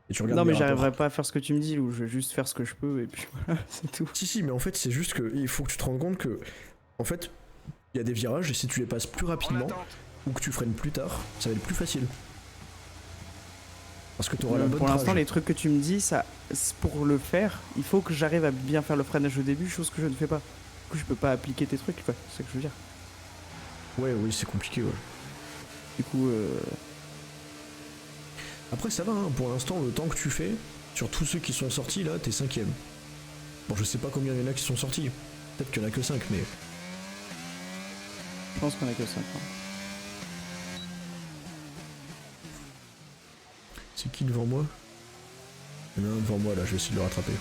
Et tu regardes Non mais mes rapports. j'arriverai pas à faire ce que tu me dis ou je vais juste faire ce que je peux et puis voilà, c'est tout. Si, mais en fait, c'est juste que il faut que tu te rendes compte que, en fait, il y a des virages et si tu les passes plus En rapidement attente. ou que tu freines plus tard, ça va être plus facile. Parce que tu auras la bonne Pour l'instant trajectoire. les trucs que tu me dis, ça, pour le faire, il faut que j'arrive à bien faire le freinage au début, chose que je ne fais pas. Du coup je peux pas appliquer tes trucs quoi, c'est ce que je veux dire. Ouais, oui, c'est compliqué, ouais. Du coup Après, ça va, hein. Pour l'instant, le temps que tu fais, sur tous ceux qui sont sortis, là, t'es 5ème. Bon, je sais pas combien il y en a qui sont sortis. Peut-être qu'il y en a que 5, mais... je pense qu'on a que ça. C'est qui devant moi? Il y en a un devant moi, là, je vais essayer de le rattraper.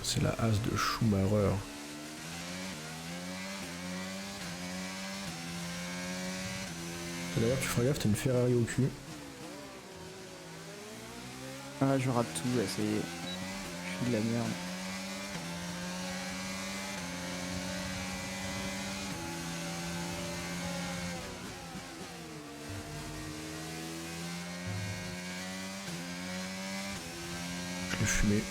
C'est la As de Schumacher. D'ailleurs, tu feras gaffe, t'as une Ferrari au cul. Ah je rate tout là, c'est... Je suis de la merde. Je l'ai fumé.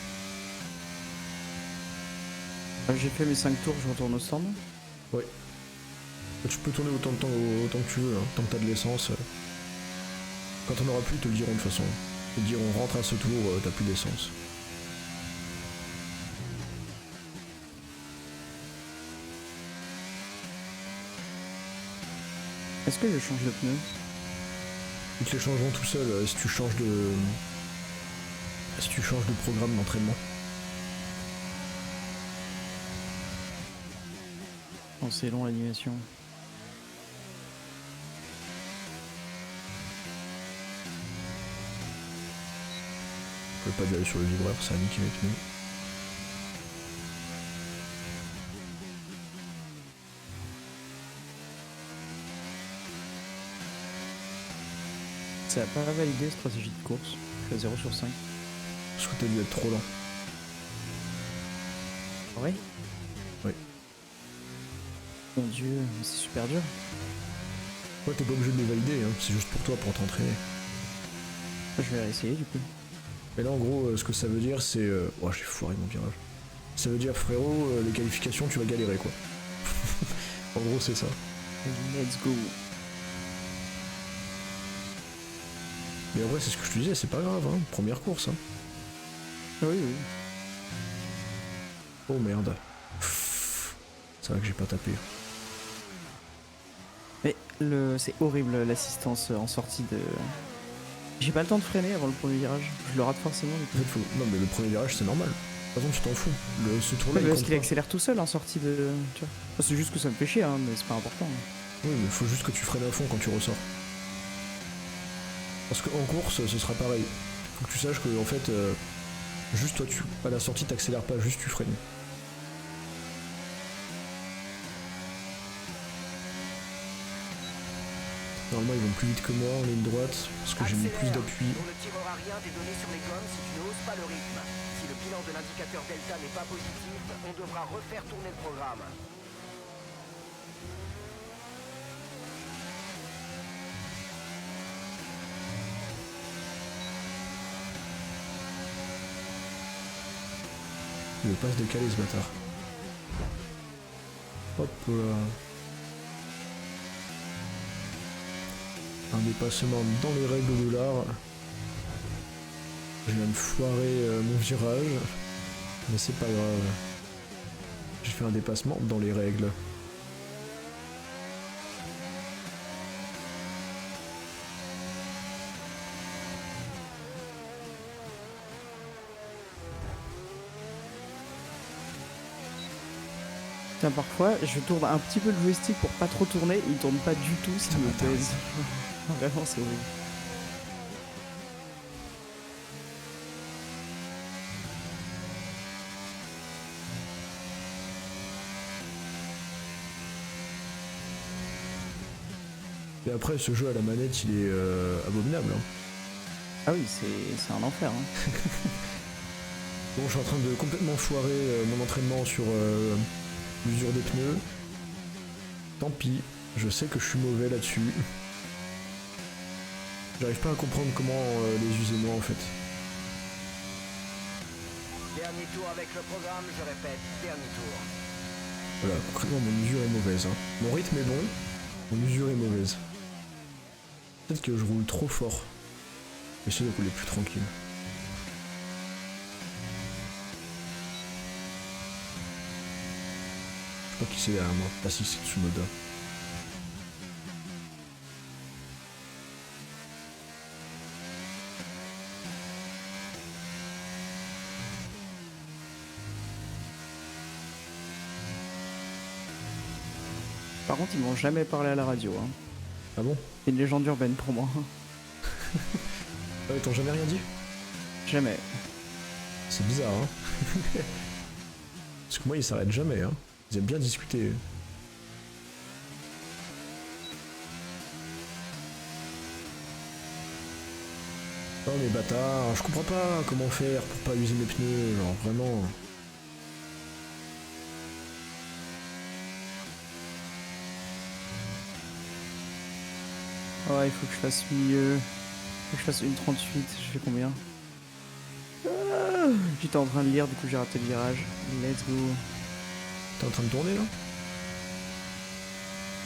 J'ai fait mes 5 tours, je retourne au stand. Tu peux tourner autant que tu veux, hein, tant que t'as de l'essence. Quand on aura plus, ils te le diront de toute façon. Ils te diront rentre à ce tour, t'as plus d'essence. Est-ce que je change de pneu? Ils te les changeront tout seul si tu changes de. Si tu changes de programme d'entraînement. Oh, c'est long l'animation. Je peux pas aller sur le vibreur, ça a niqué mes pneus. Ça a pas validé stratégie de course. Je suis à 0 sur 5. Parce que t'as dû être trop lent. Ouais. Oui. Mon dieu, c'est super dur. Ouais, t'es pas obligé de les valider, hein. C'est juste pour toi, pour t'entraîner. Je vais réessayer du coup. Mais là, en gros, ce que ça veut dire, c'est... Oh, j'ai foiré mon virage. Ça veut dire, frérot, les qualifications, tu vas galérer, quoi. En gros, c'est ça. Let's go. Mais en vrai, c'est ce que je te disais, c'est pas grave, hein. Première course, hein. Oui, oui. Oh merde. C'est vrai que j'ai pas tapé. Mais c'est horrible l'assistance en sortie de... J'ai pas le temps de freiner avant le premier virage. Je le rate forcément du coup. En fait, non, mais le premier virage, c'est normal. De toute façon, tu t'en fous. Ce tour-là, il Parce compte qu'il pas. accélère tout seul en sortie de... Tu vois. Enfin, c'est juste que ça me fait chier, hein, mais c'est pas important. Oui, mais faut juste que tu freines à fond quand tu ressors. Parce qu'en course, ce sera pareil. Faut que tu saches que, en fait, juste toi, à la sortie, t'accélères pas, juste tu freines. Normalement, ils vont plus vite que moi en ligne droite, parce que j'ai mis plus d'appui. On ne tirera rien des données sur les gommes si tu ne hausses pas le rythme. Si le bilan de l'indicateur delta n'est pas positif, on devra refaire tourner le programme. Il veut pas se décaler, ce bâtard. Hop là. Un dépassement dans les règles de l'art. Je viens de foirer mon virage. Mais c'est pas grave. J'ai fait un dépassement dans les règles. Putain, parfois, je tourne un petit peu le joystick pour pas trop tourner, il tourne pas du tout, ça me pèse. Vraiment, c'est horrible. Et après, ce jeu à la manette, il est abominable. Hein. Ah oui, c'est un enfer. Hein. Bon, je suis en train de complètement foirer mon entraînement sur l'usure des pneus. Tant pis, je sais que je suis mauvais là-dessus. J'arrive pas à comprendre comment les user moi en fait. Dernier tour avec le programme, je répète, dernier tour. Voilà, concrètement mon usure est mauvaise. Hein. Mon rythme est bon, mon usure est mauvaise. Peut-être que je roule trop fort. J'essaie de rouler plus tranquille. Je sais pas qui c'est derrière moi. Ah si, c'est Tsunoda. Par contre, ils m'ont jamais parlé à la radio. Hein. Ah bon? C'est une légende urbaine pour moi. Ah, ils t'ont jamais rien dit? Jamais. C'est bizarre, hein. Parce que moi, ils s'arrêtent jamais, hein. Ils aiment bien discuter. Oh mais bâtards, je comprends pas comment faire pour pas user mes pneus, genre vraiment. Ouais, il faut que je fasse mieux. Il faut que je fasse une 38. Je fais combien? J'étais en train de lire, du coup j'ai raté le virage. Let's go. T'es en train de tourner là?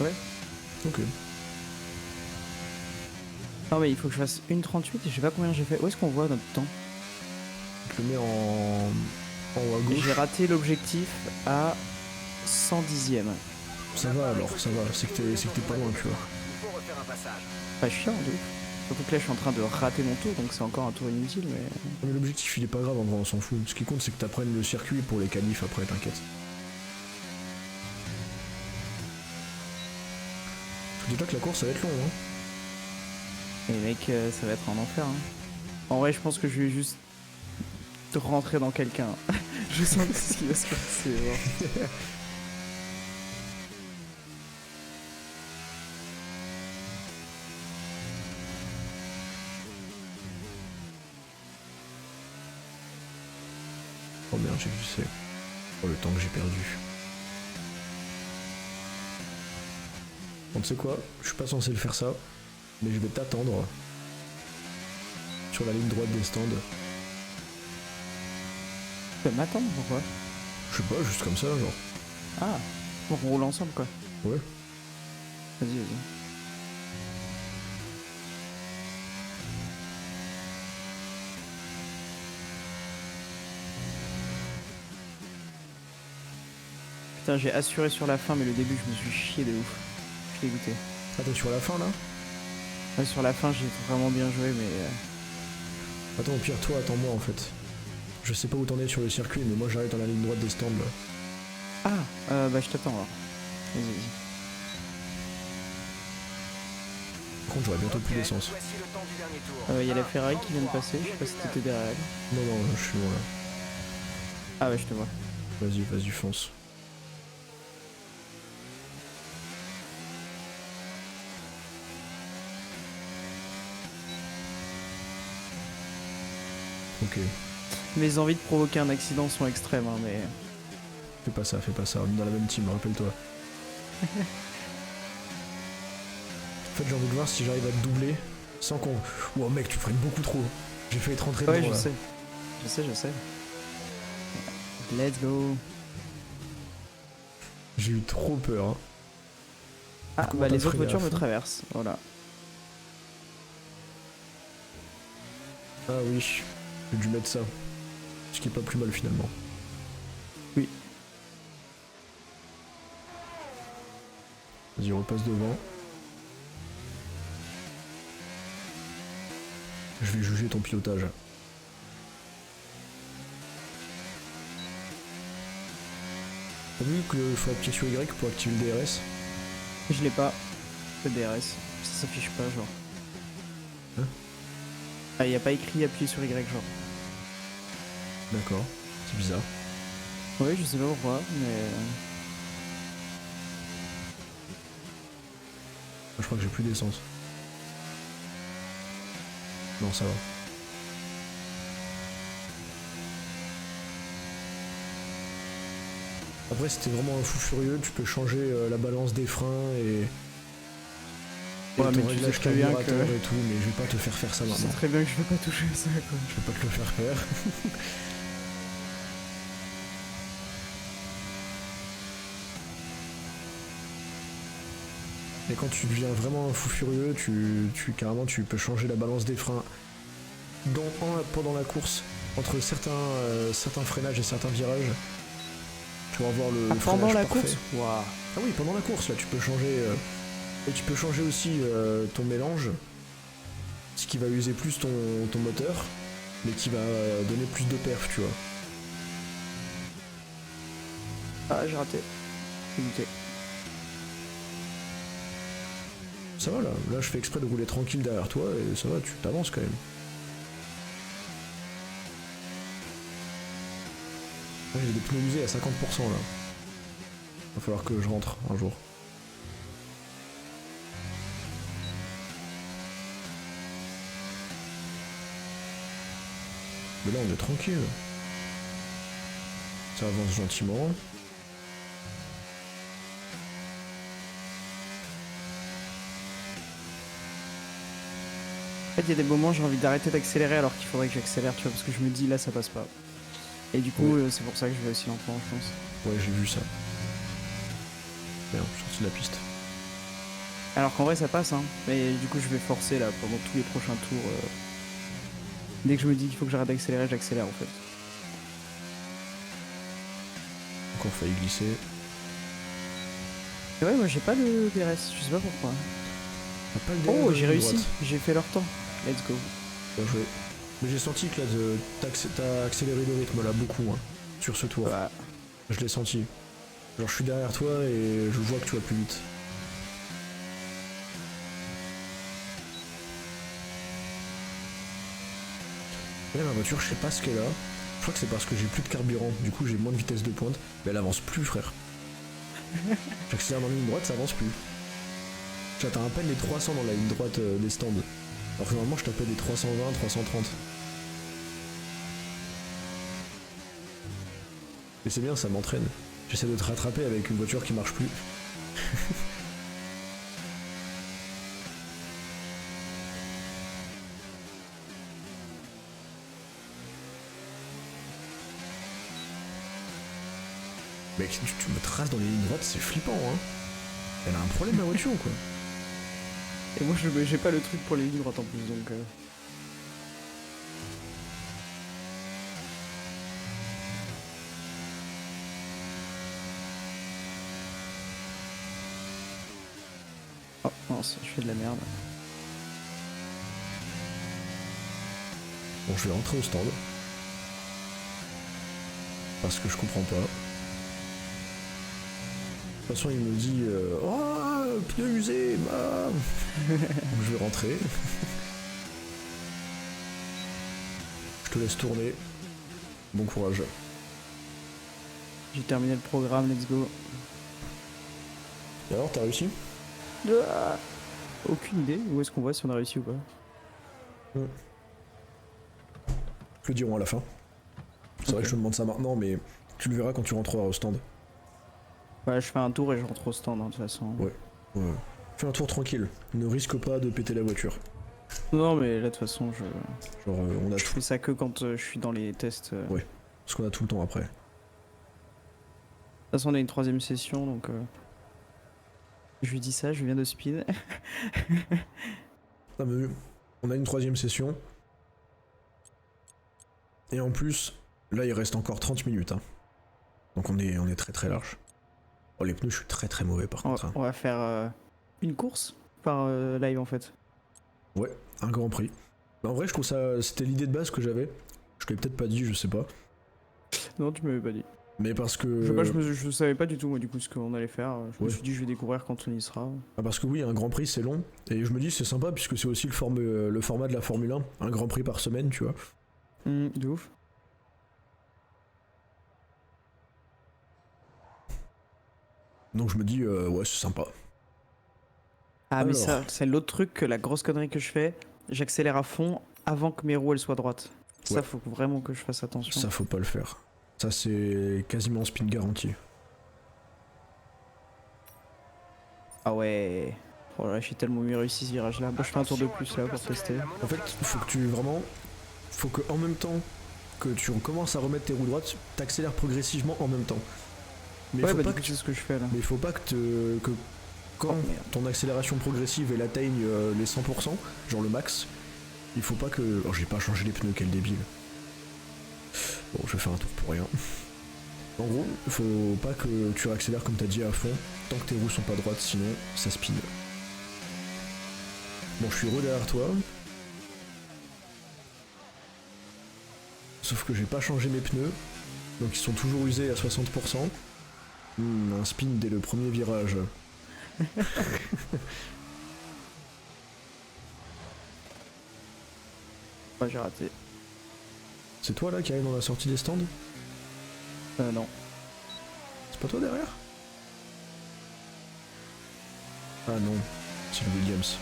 Ouais. Ok. Non mais il faut que je fasse une 38 et je sais pas combien j'ai fait. Où est-ce qu'on voit notre temps? Je le mets en haut à gauche. J'ai raté l'objectif à 110ème. Ça va alors, ça va. C'est que t'es pas loin, tu vois. Il faut passage. Pas chiant, de ouf. Surtout que là, je suis en train de rater mon tour, donc c'est encore un tour inutile, mais... Mais l'objectif il est pas grave, en vrai on s'en fout. Ce qui compte c'est que t'apprennes le circuit pour les qualifs après, t'inquiète. Dis-toi que la course ça va être long, hein. Et mec, ça va être un enfer. Hein. En vrai, je pense que je vais juste rentrer dans quelqu'un. Je sens que c'est ce qui va se passer. Genre. Oh merde, j'ai vu c'est. Oh le temps que j'ai perdu. Bon tu sais quoi, je suis pas censé le faire ça, mais je vais t'attendre sur la ligne droite des stands. Tu peux m'attendre, pourquoi? Je sais pas, juste comme ça, genre. Ah, on roule ensemble, quoi. Ouais. Vas-y, vas-y. Putain, j'ai assuré sur la fin, mais le début, je me suis chié de ouf. Je suis dégoûté. Ah t'es sur la fin là? Ouais, sur la fin, j'ai vraiment bien joué, mais... Attends, au pire toi, attends-moi en fait. Je sais pas où t'en es sur le circuit, mais moi j'arrive dans la ligne droite des stands là. Ah, bah je t'attends alors. Vas-y, vas-y. Par contre j'aurai bientôt plus d'essence. Voici le temps du dernier tour. Y a la Ferrari qui vient de passer, je sais pas si t'étais derrière elle. Non, non, je suis loin là. Ah ouais, je te vois. Vas-y, vas-y, fonce. Ok, Mes envies de provoquer un accident sont extrêmes, hein, mais... fais pas ça, on est dans la même team, rappelle-toi. En fait, j'ai envie de voir si j'arrive à te doubler sans qu'on... Oh mec, tu freines beaucoup trop. J'ai failli te rentrer Ouais, dedans je là. sais. Je sais. Let's go. J'ai eu trop peur. Hein. Ah, Comment bah t'as les autres freiné à voitures me fond traversent, voilà. Ah oui, j'ai dû mettre ça. Ce qui est pas plus mal finalement. Oui. Vas-y, on repasse devant. Je vais juger ton pilotage. T'as vu qu'il faut appuyer sur Y pour activer le DRS? Je l'ai pas, le DRS. Ça s'affiche pas, genre. Hein? Ah, y a pas écrit appuyer sur Y, genre. D'accord, c'est bizarre. Ouais, je sais pas pourquoi, mais... Je crois que j'ai plus d'essence. Non, ça va. Après, si t'es vraiment un fou furieux, tu peux changer la balance des freins et Ouais, mais ton tu réglage sais très bien carburateur que- et tout, mais je vais pas te faire faire ça Je sais maintenant. très bien que je vais pas toucher à ça, quoi. Je vais pas te le faire faire. Et quand tu deviens vraiment un fou furieux, carrément tu peux changer la balance des freins pendant la course, entre certains freinages et certains virages. Tu vas avoir le Ah, pendant freinage la parfait. course? Waouh. Ah oui, pendant la course, là, tu peux changer. Et tu peux changer aussi ton mélange, ce qui va user plus ton moteur, mais qui va donner plus de perf, tu vois. Ah, j'ai raté. J'ai goûté. Ça va là, là je fais exprès de rouler tranquille derrière toi et ça va, tu t'avances quand même. Là, j'ai des pneus usés à 50% là. Va falloir que je rentre un jour. Mais là on est tranquille. Ça avance gentiment. En fait, il y a des moments j'ai envie d'arrêter d'accélérer alors qu'il faudrait que j'accélère, tu vois, parce que je me dis là ça passe pas. Et du coup, Oui. c'est pour ça que je vais aussi lentement, je pense. Ouais, j'ai vu ça. Merde, je suis sorti de la piste. Alors qu'en vrai ça passe, hein. Mais du coup, je vais forcer là pendant tous les prochains tours. Dès que je me dis qu'il faut que j'arrête d'accélérer, j'accélère en fait. Encore failli glisser. Et ouais, moi j'ai pas le DRS, je sais pas pourquoi. T'as pas le dernier Oh, de j'ai ligne réussi. droite. J'ai fait leur temps. Let's go. Bien joué. Mais j'ai senti que là, t'as accéléré le rythme là beaucoup hein, sur ce tour. Bah, Je l'ai senti. Genre je suis derrière toi et je vois que tu vas plus vite. Et là, ma voiture, je sais pas ce qu'elle a. Je crois que c'est parce que j'ai plus de carburant, du coup j'ai moins de vitesse de pointe, mais elle avance plus frère. J'accélère dans la ligne droite, ça avance plus. J'atteins à peine les 300 dans la ligne droite des stands. Alors que normalement je tapais des 320, 330. Mais c'est bien, ça m'entraîne. J'essaie de te rattraper avec une voiture qui marche plus. Mec, tu me traces dans les lignes droites, c'est flippant, hein. Elle a un problème, ma voiture, ou quoi. et moi, j'ai pas le truc pour les lignes droites en plus, donc. Oh mince, je fais de la merde. Bon, je vais rentrer au stand. Parce que je comprends pas. De toute façon, il me dit oh, pneu usé, bah. Donc je vais rentrer. Je te laisse tourner. Bon courage. J'ai terminé le programme, let's go. Et alors, t'as réussi? Ah, aucune idée. Où est-ce qu'on voit si on a réussi ou pas? Je le dirons à la fin. C'est vrai que je te demande ça maintenant, mais tu le verras quand tu rentreras au stand. Ouais, je fais un tour et je rentre au stand, hein, de toute façon. Ouais. Fais un tour tranquille. Ne risque pas de péter la voiture. Non, mais là, de toute façon, Genre, on a je tout. fais ça que quand je suis dans les tests. Ouais. Parce qu'on a tout le temps après. De toute façon, on a une 3ème session, donc. Je lui dis ça, je viens de speed. Ah, mais on a une 3ème session. Et en plus, là il reste encore 30 minutes. Hein. Donc on est très très large. Oh les pneus, je suis très très mauvais par contre. Hein. On va faire une course par live en fait. Ouais, un grand prix. Mais en vrai, je trouve ça. C'était l'idée de base que j'avais. Je te l'ai peut-être pas dit, je sais pas. Non, tu m'avais pas dit. Mais parce que. Je savais pas du tout moi du coup ce qu'on allait faire. Je me suis dit je vais découvrir quand on y sera. Ah, parce que oui, un grand prix c'est long. Et je me dis c'est sympa puisque c'est aussi le format de la Formule 1. Un grand prix par semaine, tu vois. De ouf. Donc je me dis ouais, c'est sympa. Ah, mais Alors. ça, c'est l'autre truc, que la grosse connerie que je fais. J'accélère à fond avant que mes roues elles soient droites. Ça, Ouais. faut vraiment que je fasse attention. Ça faut pas le faire. Ça c'est quasiment spin garanti. Ah ouais. Oh là, j'ai tellement mieux réussi ce virage là. Bon, je fais un tour de plus là pour tester. En fait, faut que tu vraiment. Faut que en même temps que tu commences à remettre tes roues droites, t'accélères progressivement en même temps. Mais Ouais, faut bah pas du coup, que c'est ce que je fais là. Mais il faut pas que quand Oh, merde. ton accélération progressive elle atteigne les 100%, genre le max, il faut pas que. Oh, j'ai pas changé les pneus, quel débile. Bon, je vais faire un tour pour rien. En gros, faut pas que tu accélères comme t'as dit à fond, tant que tes roues sont pas droites, sinon ça spin. Bon, je suis derrière toi. Sauf que j'ai pas changé mes pneus, donc ils sont toujours usés à 60%. Un spin dès le premier virage. Ouais, j'ai raté. C'est toi là qui arrive dans la sortie des stands? Non. C'est pas toi derrière? Ah non, c'est le Williams.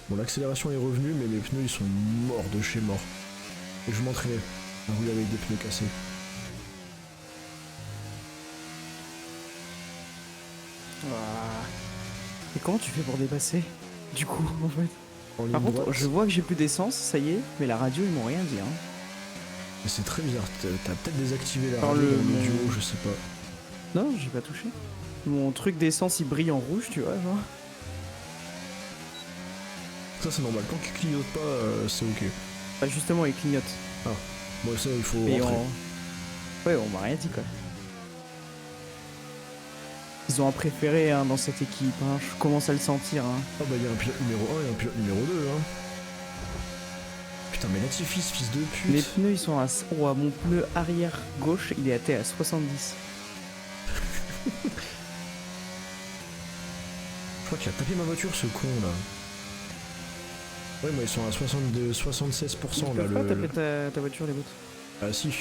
Bon, l'accélération est revenue, mais mes pneus ils sont morts de chez mort. Et je m'entraînais à rouler avec des pneus cassés. Ah. Et comment tu fais pour dépasser du coup en fait? En ligne Par contre, droite, je vois que j'ai plus d'essence, ça y est, mais la radio ils m'ont rien dit. Hein. mais c'est très bizarre. T'as peut-être désactivé la Alors, radio dans mon- l'audio, je sais pas. Non, j'ai pas touché. Mon truc d'essence il brille en rouge, tu vois, genre. Ça c'est normal. Tant qu'il clignote pas, c'est ok. Bah justement, il clignote. Bon, ça il faut Et rentrer. Ouais, on m'a rien dit quoi. Ils ont un préféré hein, dans cette équipe, hein. Je commence à le sentir. Hein. Ah bah il y a un pilote numéro 1 et un pilote numéro 2 hein. Putain mais Latifi ce fils de pute. Les pneus ils sont à... Oh, mon pneu arrière gauche il est à 70. Je crois qu'il a tapé ma voiture ce con là. Ouais moi ils sont à 62, 76% là Tu peux pas le... taper ta voiture les autres? Ah si.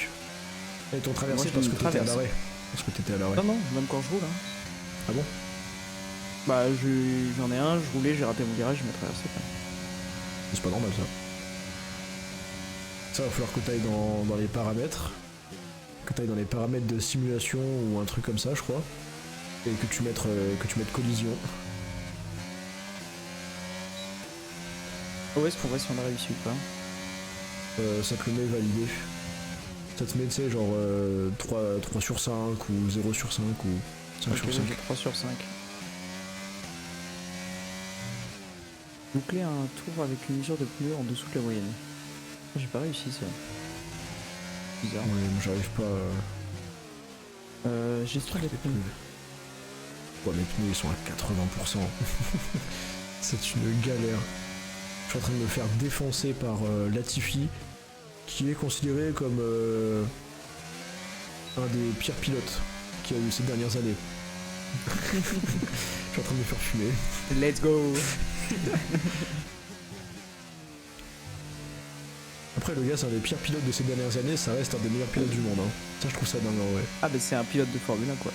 Ils t'ont traversé Moi, je parce que l'ai t'étais à traversé. l'arrêt. Parce que t'étais à l'arrêt. Non non, même quand je roule. Hein. Ah bon? Bah j'en ai un, je roulais, j'ai raté mon virage, je m'ai traversé. Quoi. C'est pas normal ça. Ça va falloir que t'ailles dans les paramètres. Que t'ailles dans les paramètres de simulation ou un truc comme ça je crois. Et que tu mettes collision. Où est-ce qu'on voit si on a réussi ou pas? Ça te le met validé. Ça te met tu sais genre 3 sur 5 ou 0 sur 5 ou 5 Ok, sur là, 5. j'ai 3 sur 5. Boucler un tour avec une usure de pneus en dessous de la moyenne. J'ai pas réussi ça. Bizarre. Ouais, moi j'arrive pas Gestion des pneus. Ouais, mes pneus ils sont à 80%. C'est une galère. Je suis en train de me faire défoncer par Latifi, qui est considéré comme un des pires pilotes qu'il y a eu ces dernières années. Je suis en train de me faire fumer. Let's go. Après le gars c'est un des pires pilotes de ces dernières années, ça reste un des meilleurs pilotes du monde. Hein. Ça je trouve ça dingue en vrai. Ah bah c'est un pilote de Formule 1 quoi.